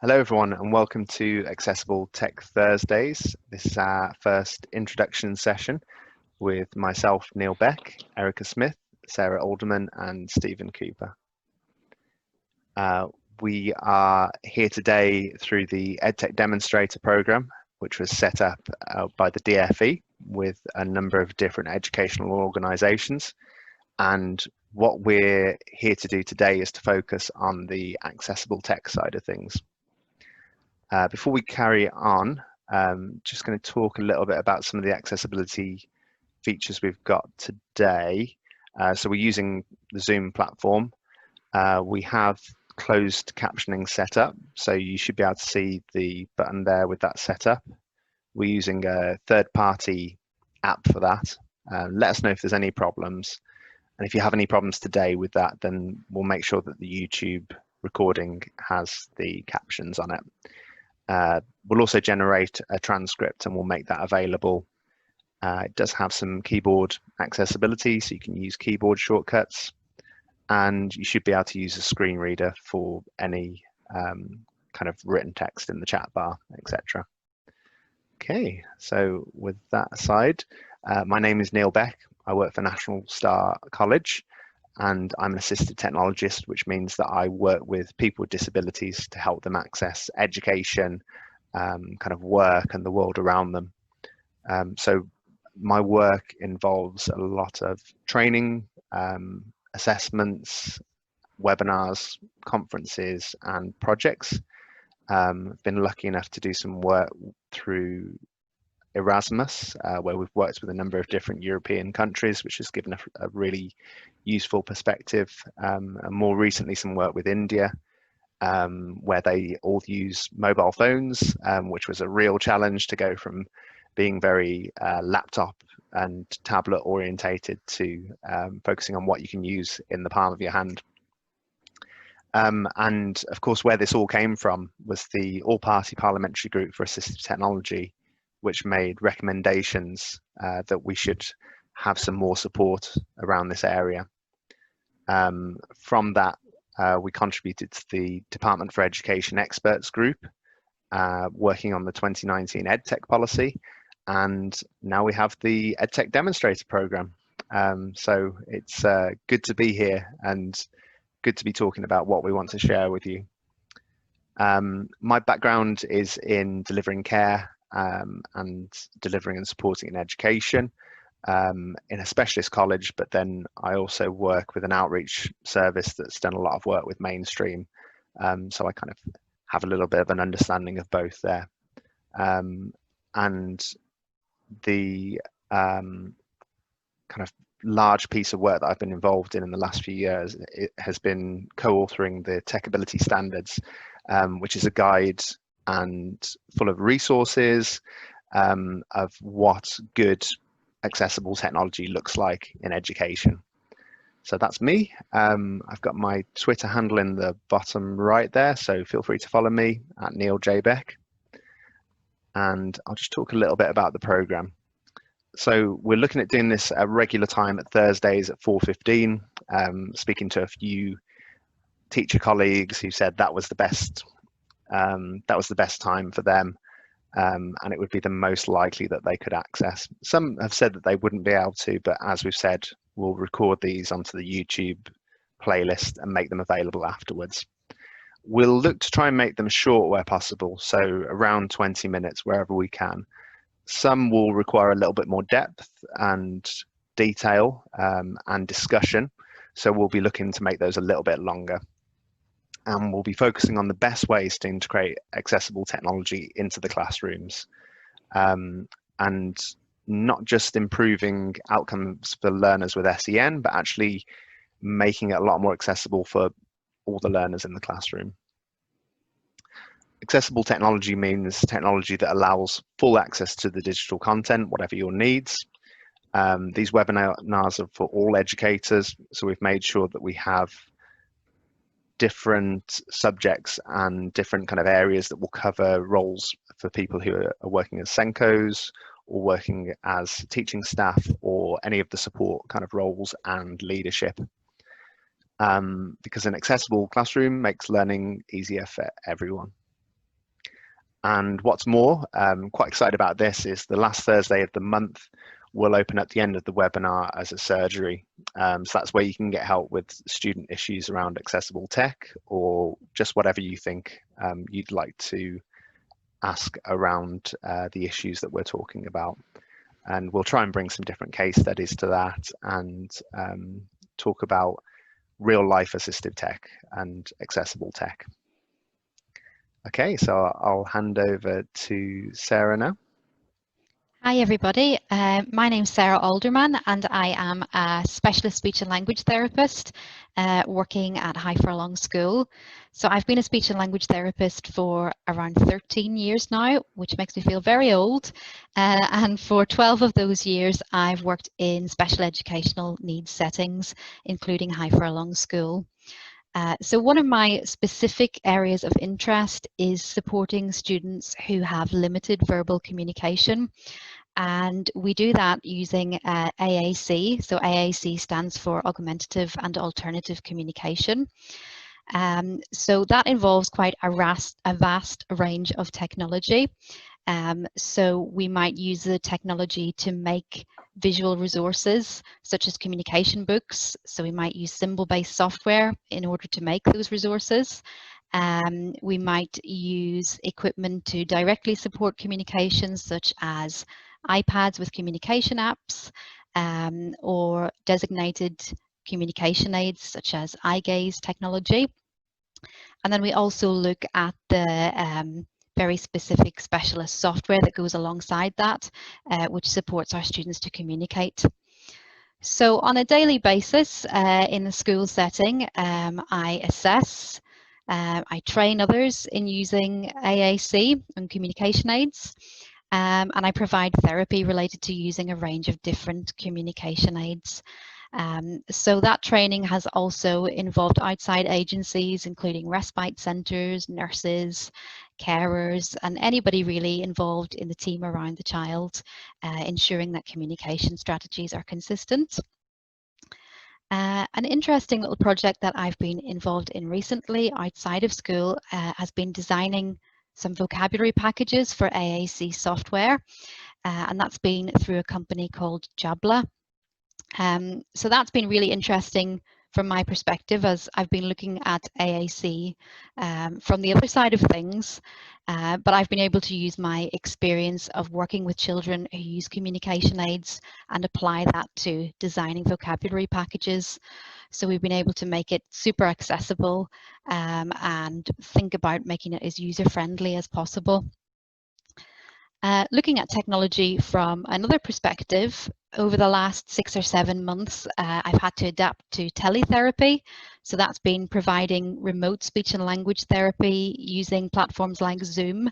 Hello everyone and welcome to Accessible Tech Thursdays. This is our first introduction session with myself, Neil Beck, Erica Smith, Sarah Alderman and Stephen Cooper. We are here today through the EdTech Demonstrator Programme, which was set up by the DFE with a number of different educational organisations. And what we're here to do today is to focus on the accessible tech side of things. Before we carry on, just going to talk a little bit about some of the accessibility features we've got today. So we're using the Zoom platform. We have closed captioning set up, so you should be able to see the button there with that set up. We're using a third-party app for that. Let us know if there's any problems. And if you have any problems today with that, then we'll make sure that the YouTube recording has the captions on it. We'll also generate a transcript and we'll make that available. It does have some keyboard accessibility, so you can use keyboard shortcuts, and you should be able to use a screen reader for any kind of written text in the chat bar, etc. Okay, so with that aside, my name is Neil Beck. I work for National Star College, and I'm an assistive technologist, which means that I work with people with disabilities to help them access education, kind of work and the world around them. So my work involves a lot of training, assessments, webinars, conferences and projects. I've been lucky enough to do some work through Erasmus, where we've worked with a number of different European countries, which has given a really useful perspective, and more recently some work with India, where they all use mobile phones, which was a real challenge to go from being very laptop and tablet orientated to focusing on what you can use in the palm of your hand. And of course, where this all came from was the All-Party Parliamentary Group for Assistive Technology, which made recommendations that we should have some more support around this area. From that, we contributed to the Department for Education Experts Group, working on the 2019 EdTech policy, and now we have the EdTech Demonstrator Programme. So it's good to be here and good to be talking about what we want to share with you. My background is in delivering care and delivering and supporting in education in a specialist college, but then I also work with an outreach service that's done a lot of work with mainstream, so I kind of have a little bit of an understanding of both there. And the kind of large piece of work that I've been involved in the last few years, it has been co-authoring the Techability Standards, which is a guide and full of resources of what good accessible technology looks like in education. So that's me. I've got my Twitter handle in the bottom right there, so feel free to follow me at Neil J. Beck. And I'll just talk a little bit about the programme. So we're looking at doing this at regular time at Thursdays at 4:15, speaking to a few teacher colleagues who said that was the best time for them, and it would be the most likely that they could access. Some have said that they wouldn't be able to, but as we've said, we'll record these onto the YouTube playlist and make them available afterwards. We'll look to try and make them short where possible, so around 20 minutes wherever we can. Some will require a little bit more depth and detail and discussion, so we'll be looking to make those a little bit longer. And we'll be focusing on the best ways to integrate accessible technology into the classrooms, and not just improving outcomes for learners with SEN, but actually making it a lot more accessible for all the learners in the classroom. Accessible technology means technology that allows full access to the digital content, whatever your needs. These webinars are for all educators, so we've made sure that we have different subjects and different kind of areas that will cover roles for people who are working as Senkos or working as teaching staff or any of the support kind of roles and leadership. Because an accessible classroom makes learning easier for everyone. And what's more, quite excited about this is the last Thursday of the month will open at the end of the webinar as a surgery. So that's where you can get help with student issues around accessible tech, or just whatever you think you'd like to ask around the issues that we're talking about. And we'll try and bring some different case studies to that, and talk about real life assistive tech and accessible tech. Okay, so I'll hand over to Sarah now. Hi everybody, my name's Sarah Alderman and I am a specialist speech and language therapist working at High Furlong School. So I've been a speech and language therapist for around 13 years now, which makes me feel very old. And for 12 of those years, I've worked in special educational needs settings, including High Furlong School. So one of my specific areas of interest is supporting students who have limited verbal communication. And we do that using AAC. So AAC stands for Augmentative and Alternative Communication. So that involves quite a vast range of technology. So we might use the technology to make visual resources such as communication books. So we might use symbol-based software in order to make those resources. We might use equipment to directly support communications such as iPads with communication apps, or designated communication aids such as eye gaze technology. And then we also look at the very specific specialist software that goes alongside that, which supports our students to communicate. So on a daily basis in the school setting, I assess, I train others in using AAC and communication aids. And I provide therapy related to using a range of different communication aids. So that training has also involved outside agencies, including respite centres, nurses, carers, and anybody really involved in the team around the child, ensuring that communication strategies are consistent. An interesting little project that I've been involved in recently outside of school has been designing some vocabulary packages for AAC software, and that's been through a company called Jabla. So that's been really interesting from my perspective, as I've been looking at AAC from the other side of things, but I've been able to use my experience of working with children who use communication aids and apply that to designing vocabulary packages. So we've been able to make it super accessible and think about making it as user-friendly as possible. Looking at technology from another perspective, over the last 6 or 7 months, I've had to adapt to teletherapy. So that's been providing remote speech and language therapy using platforms like Zoom,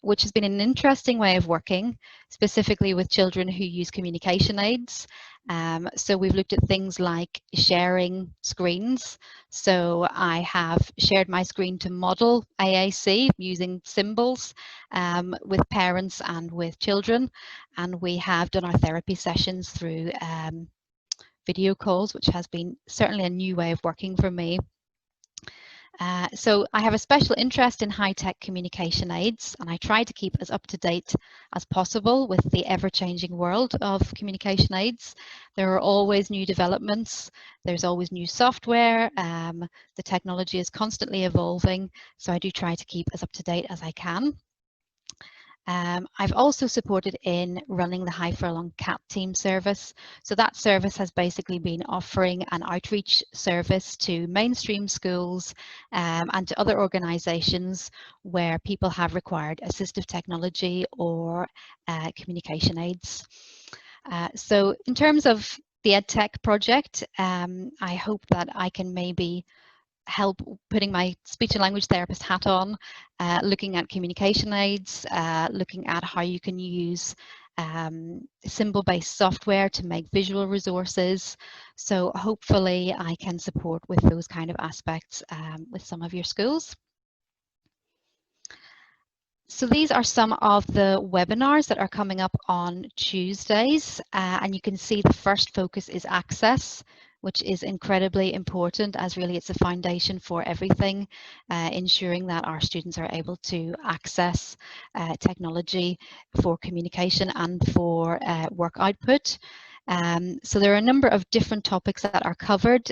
which has been an interesting way of working, specifically with children who use communication aids. So we've looked at things like sharing screens. So I have shared my screen to model AAC using symbols with parents and with children. And we have done our therapy sessions through video calls, which has been certainly a new way of working for me. So I have a special interest in high-tech communication aids, and I try to keep as up-to-date as possible with the ever-changing world of communication aids. There are always new developments, there's always new software, the technology is constantly evolving, so I do try to keep as up-to-date as I can. I've also supported in running the High Furlong CAT team service. So that service has basically been offering an outreach service to mainstream schools and to other organisations where people have required assistive technology or communication aids. So in terms of the EdTech project, I hope that I can maybe help putting my speech and language therapist hat on, looking at communication aids, looking at how you can use symbol-based software to make visual resources. So hopefully I can support with those kind of aspects with some of your schools. So these are some of the webinars that are coming up on Tuesdays, and you can see the first focus is access, which is incredibly important, as really it's a foundation for everything, ensuring that our students are able to access technology for communication and for work output. So there are a number of different topics that are covered.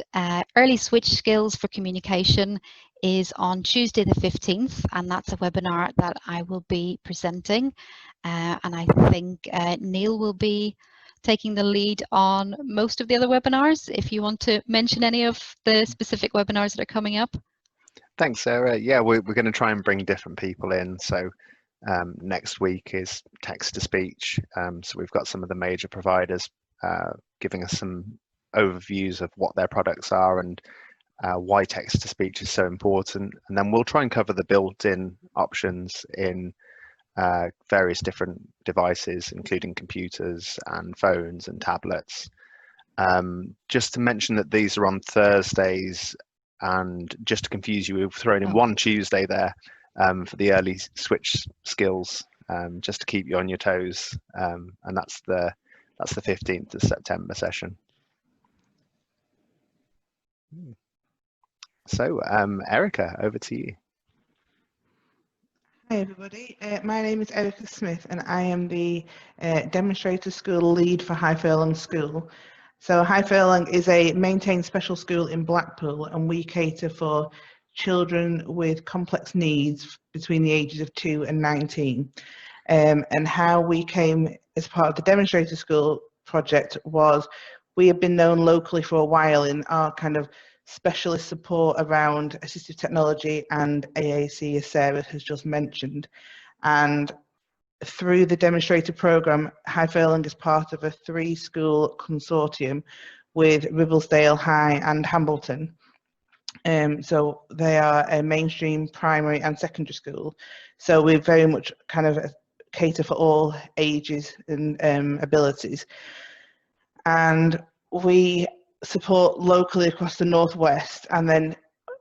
Early switch skills for communication is on Tuesday the 15th, and that's a webinar that I will be presenting. And I think Neil will be taking the lead on most of the other webinars. If you want to mention any of the specific webinars that are coming up. Thanks, Sarah. Yeah, we're going to try and bring different people in. So next week is text to speech. So we've got some of the major providers giving us some overviews of what their products are and why text to speech is so important. And then we'll try and cover the built-in options in various different devices, including computers and phones and tablets. Just to mention that these are on Thursdays, and just to confuse you, we've thrown in one Tuesday there for the early switch skills, just to keep you on your toes, and that's the 15th of September session. So Erica, over to you. Hi everybody, my name is Erica Smith and I am the Demonstrator School Lead for High Furlong School. So High Furlong is a maintained special school in Blackpool, and we cater for children with complex needs between the ages of 2 and 19. And how we came as part of the Demonstrator School project was we have been known locally for a while in our kind of specialist support around assistive technology and AAC, as Sarah has just mentioned. And through the demonstrator program, High Furlong is part of a 3-school consortium with Ribblesdale High and Hambleton. So they are a mainstream primary and secondary school. So we very much kind of cater for all ages and abilities. And we support locally across the Northwest, and then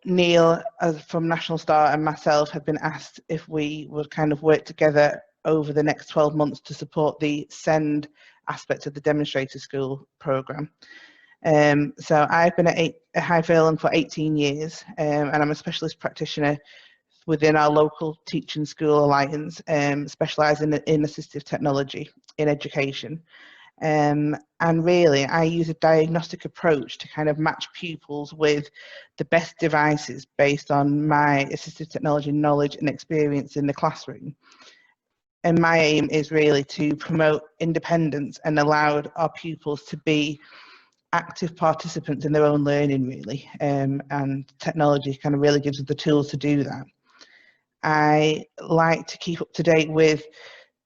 Neil from National Star and myself have been asked if we would kind of work together over the next 12 months to support the SEND aspect of the Demonstrator School programme. So I've been at High Furlong for 18 years, and I'm a specialist practitioner within our local teaching school alliance, specialising in assistive technology in education. And really I use a diagnostic approach to kind of match pupils with the best devices based on my assistive technology knowledge and experience in the classroom. And my aim is really to promote independence and allow our pupils to be active participants in their own learning, really. And technology kind of really gives us the tools to do that. I like to keep up to date with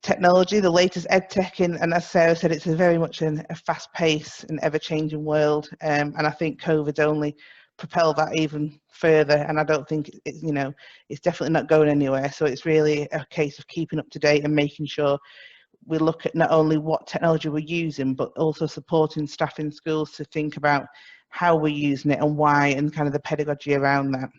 technology, the latest edtech, and as Sarah said, it's very much a fast-paced and ever-changing world, and I think COVID's only propelled that even further, and I don't think it's definitely not going anywhere. So it's really a case of keeping up to date and making sure we look at not only what technology we're using, but also supporting staff in schools to think about how we're using it and why, and kind of the pedagogy around that.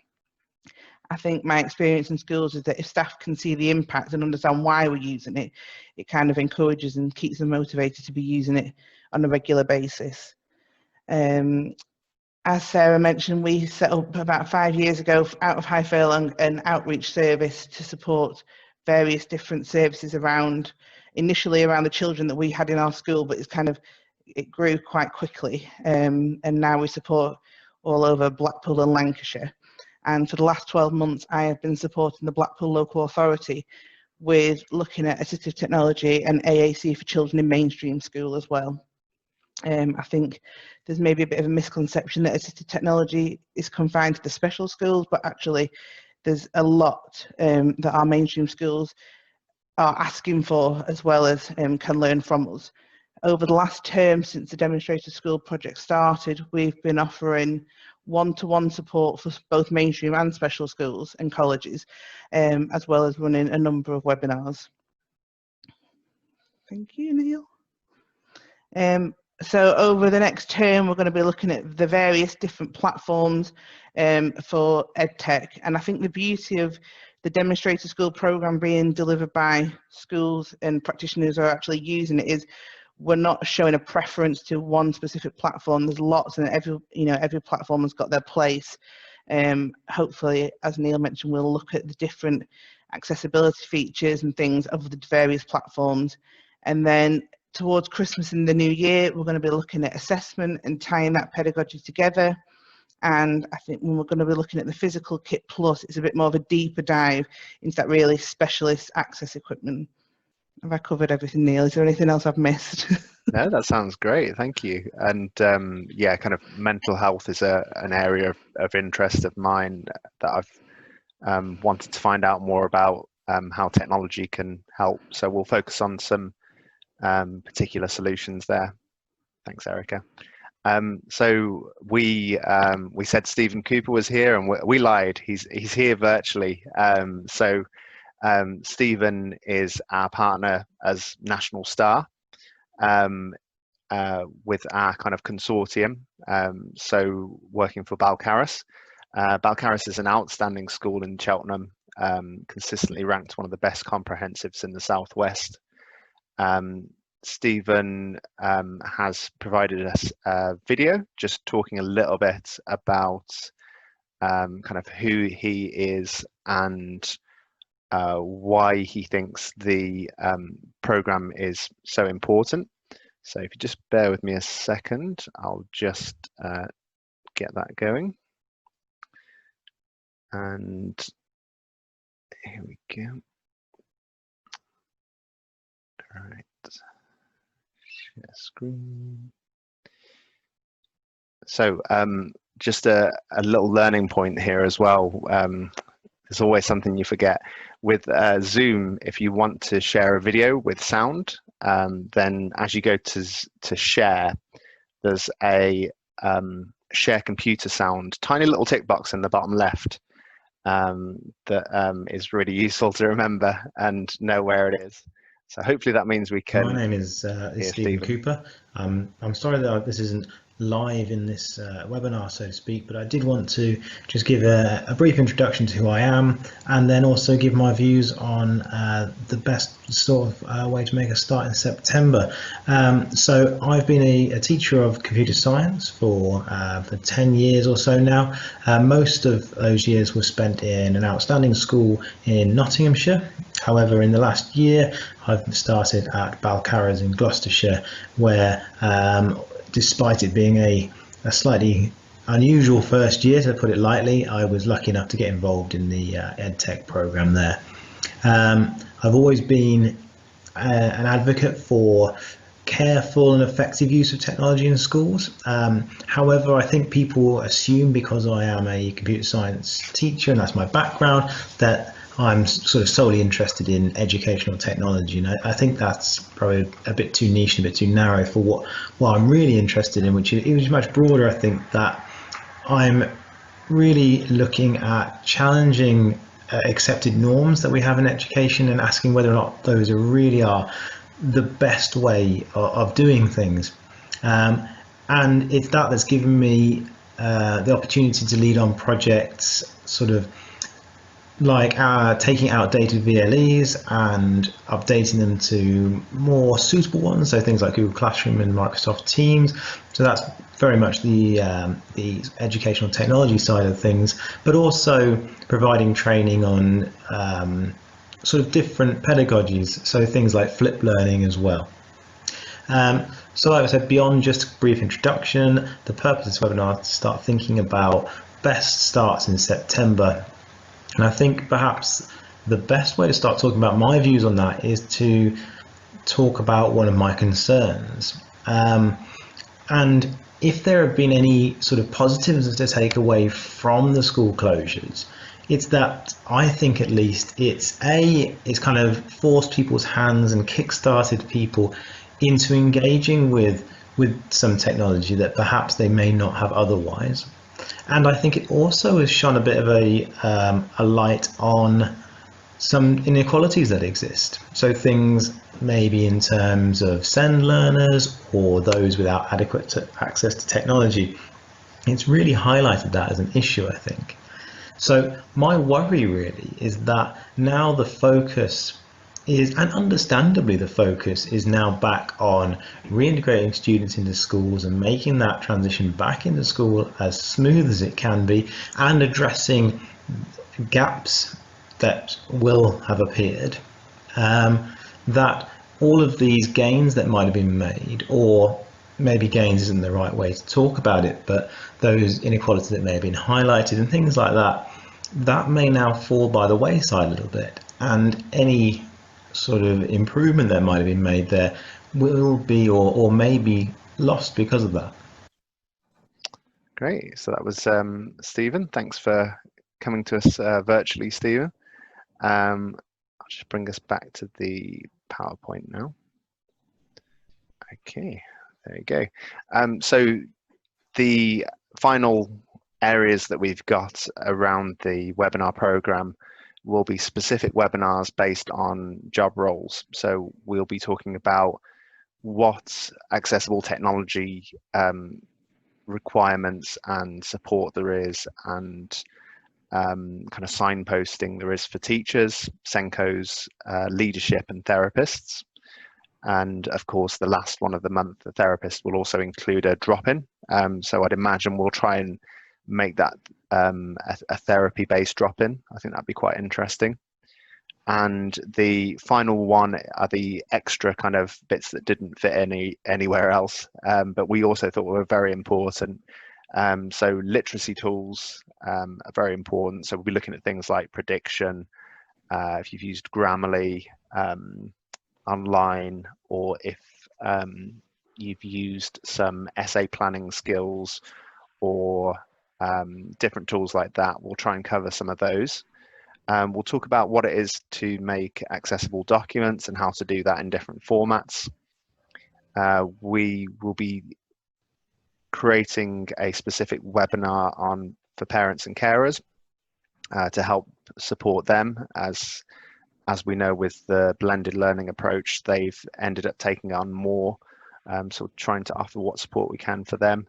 I think my experience in schools is that if staff can see the impact and understand why we're using it, it kind of encourages and keeps them motivated to be using it on a regular basis. As Sarah mentioned, we set up about 5 years ago out of High Furlong an outreach service to support various different services around, initially around the children that we had in our school, but it grew quite quickly, and now we support all over Blackpool and Lancashire. And for the last 12 months, I have been supporting the Blackpool Local Authority with looking at assistive technology and AAC for children in mainstream school as well. I think there's maybe a bit of a misconception that assistive technology is confined to the special schools, but actually there's a lot that our mainstream schools are asking for, as well as can learn from us. Over the last term, since the Demonstrator School project started, we've been offering one-to-one support for both mainstream and special schools and colleges, as well as running a number of webinars. Thank you, Neil. So over the next term, we're going to be looking at the various different platforms for EdTech. And I think the beauty of the Demonstrator School programme being delivered by schools and practitioners who are actually using it is we're not showing a preference to one specific platform. There's lots, and every platform has got their place. Hopefully, as Neil mentioned, we'll look at the different accessibility features and things of the various platforms. And then towards Christmas and the new year, we're going to be looking at assessment and tying that pedagogy together. And I think when we're going to be looking at the physical kit plus, it's a bit more of a deeper dive into that really specialist access equipment. Have I covered everything, Neil? Is there anything else I've missed? No, that sounds great. Thank you. And yeah, kind of mental health is an area of interest of mine that I've wanted to find out more about, how technology can help. So we'll focus on some particular solutions there. Thanks, Erica. So we said Stephen Cooper was here, and we lied. He's here virtually. Stephen is our partner as National Star with our kind of consortium. So working for Balcarres. Balcarres is an outstanding school in Cheltenham, consistently ranked one of the best comprehensives in the Southwest. Stephen has provided us a video just talking a little bit about kind of who he is and why he thinks the program is so important. So if you just bear with me a second, I'll just get that going. And here we go. All right. Share screen. So just a little learning point here as well. There's always something you forget. With Zoom, if you want to share a video with sound, then as you go to share, there's a share computer sound, tiny little tick box in the bottom left that is really useful to remember and know where it is. So hopefully that means we can. My name is Stephen Cooper. I'm sorry that this isn't live in this webinar, so to speak, but I did want to just give a brief introduction to who I am, and then also give my views on the best sort of way to make a start in September. So I've been a teacher of computer science for 10 years or so now. Most of those years were spent in an outstanding school in Nottinghamshire. However, in the last year, I've started at Balcarres in Gloucestershire, where despite it being a slightly unusual first year, to put it lightly, I was lucky enough to get involved in the EdTech program there. I've always been an advocate for careful and effective use of technology in schools. However, I think people assume because I am a computer science teacher and that's my background, that I'm sort of solely interested in educational technology, and I think that's probably a bit too niche and a bit too narrow for what I'm really interested in, which is much broader. I think that I'm really looking at challenging accepted norms that we have in education and asking whether or not those really are the best way of doing things. And it's that's given me the opportunity to lead on projects sort of like taking outdated VLEs and updating them to more suitable ones, so things like Google Classroom and Microsoft Teams. So that's very much the educational technology side of things, but also providing training on sort of different pedagogies, so things like flipped learning as well. So like I said, beyond just a brief introduction, the purpose of this webinar is to start thinking about best starts in September. And I think perhaps the best way to start talking about my views on that is to talk about one of my concerns. And if there have been any sort of positives to take away from the school closures, it's that I think at least it's kind of forced people's hands and kick-started people into engaging with some technology that perhaps they may not have otherwise. And I think it also has shone a bit of a light on some inequalities that exist. So things maybe in terms of SEND learners or those without adequate access to technology. It's really highlighted that as an issue, I think. So my worry really is that now the focus is, and understandably the focus is now back on reintegrating students into schools and making that transition back into school as smooth as it can be, and addressing gaps that will have appeared, that all of these gains that might have been made, or maybe gains isn't the right way to talk about it, but those inequalities that may have been highlighted and things like that, that may now fall by the wayside a little bit, and any sort of improvement that might have been made there will be or may be lost because of that. Great. So that was Stephen. Thanks for coming to us virtually, Stephen. I'll just bring us back to the PowerPoint now. Okay, there you go. So the final areas that we've got around the webinar program will be specific webinars based on job roles. So we'll be talking about what accessible technology requirements and support there is, and kind of signposting there is for teachers, Senkos, leadership and therapists. And of course, the last one of the month, the therapist will also include a drop-in. So I'd imagine we'll try and make that a therapy-based drop-in. I think that'd be quite interesting. And the final one are the extra kind of bits that didn't fit anywhere else, but we also thought were very important. So literacy tools are very important. So we'll be looking at things like prediction, if you've used Grammarly online, or if you've used some essay planning skills or different tools like that. We'll try and cover some of those. We'll talk about what it is to make accessible documents and how to do that in different formats. We will be creating a specific webinar for parents and carers to help support them. As we know, with the blended learning approach, they've ended up taking on more, so trying to offer what support we can for them.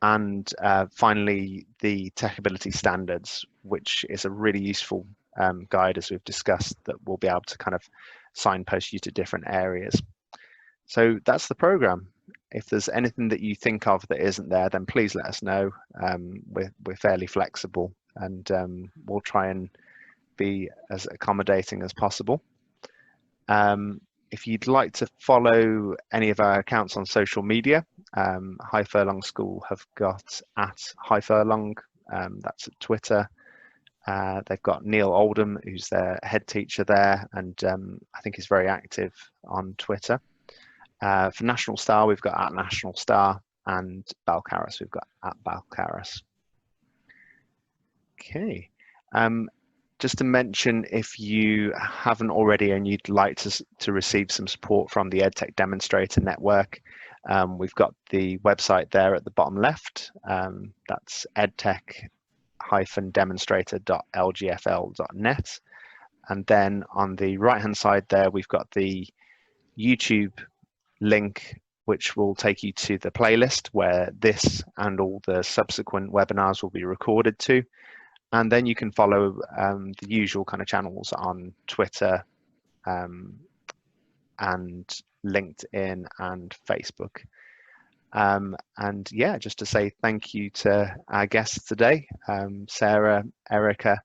And finally, the Techability Standards, which is a really useful guide, as we've discussed, that will be able to kind of signpost you to different areas. So that's the program. If there's anything that you think of that isn't there, then please let us know. We're fairly flexible, and we'll try and be as accommodating as possible. If you'd like to follow any of our accounts on social media, High Furlong School have got @HighFurlong, that's at Twitter. They've got Neil Oldham, who's their head teacher there, and I think is very active on Twitter. For National Star, we've got @National Star, and Balcarras, we've got @Balcarras. Okay. Just to mention, if you haven't already and you'd like to receive some support from the EdTech Demonstrator Network, we've got the website there at the bottom left. That's edtech-demonstrator.lgfl.net. And then on the right-hand side there, we've got the YouTube link, which will take you to the playlist where this and all the subsequent webinars will be recorded to. And then you can follow the usual kind of channels on Twitter and LinkedIn and Facebook. And yeah, just to say thank you to our guests today, Sarah, Erica,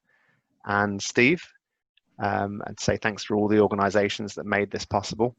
and Steve, and say thanks for all the organisations that made this possible.